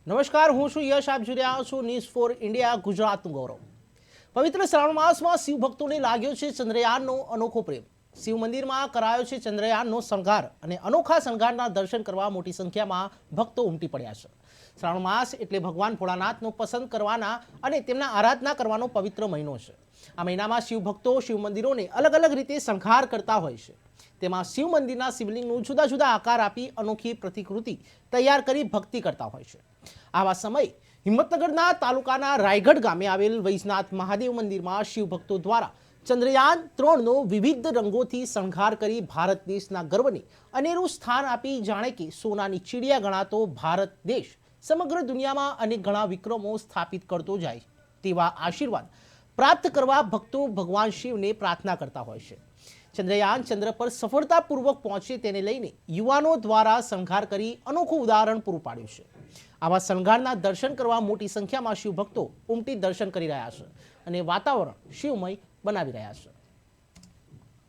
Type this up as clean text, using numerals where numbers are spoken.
નમસ્કાર, હું છું યશ. આપ જોઈ રહ્યા છો ન્યૂઝ ફોર ઇન્ડિયા, ગુજરાતનું ગૌરવ. પવિત્ર શ્રાવણ માસમાં શિવ ભક્તોને લાગ્યો છે ચંદ્રયાનનો અનોખો પ્રેમ. શિવ મંદિરમાં કરાયો છે ચંદ્રયાનનો શણગાર અને અનોખા શણગારના દર્શન કરવા મોટી સંખ્યામાં ભક્તો ઉમટી પડ્યા છે. શ્રાવણ માસ એટલે ભગવાન ભોળાનાથનો પસંદ કરવાના અને તેમના આરાધના કરવાનો પવિત્ર મહિનો છે. આ મહિનામાં શિવ ભક્તો શિવ મંદિરોને અલગ અલગ રીતે શણગાર કરતા હોય છે. તેમાં શિવ મંદિરના શિવલિંગનું જુદા જુદા આકાર આપી અનોખી પ્રતિકૃતિ તૈયાર કરી ભક્તિ કરતા હોય છે. આવા સમય હિંમતનગરના તાલુકાના રાયગઢ ગામે આવેલ વૈજનાથ મહાદેવ મંદિરમાં શિવ ભક્તો દ્વારા ચંદ્રયાન 3નો વિવિધ રંગોથી શણગાર કરી ભારત દેશના ગર્વને અનેરું સ્થાન આપી જાણે કે સોનાની ચીડિયા ગણાતો ભારત દેશ સમગ્ર દુનિયામાં અનેક ઘણા વિક્રમો સ્થાપિત કરતો જાય તેવા આશીર્વાદ પ્રાપ્ત કરવા ભક્તો ભગવાન શિવને પ્રાર્થના કરતા હોય છે. ચંદ્રયાન ચંદ્ર પર સફળતાપૂર્વક પહોંચે તેને લઈને યુવાનો દ્વારા શણગાર કરી અનોખું ઉદાહરણ પૂરું પાડ્યું છે. આવા શણગારના દર્શન કરવા મોટી સંખ્યામાં શિવ ભક્તો ઉમટી દર્શન કરી રહ્યા છે અને વાતાવરણ શિવમય બનાવી રહ્યા છે.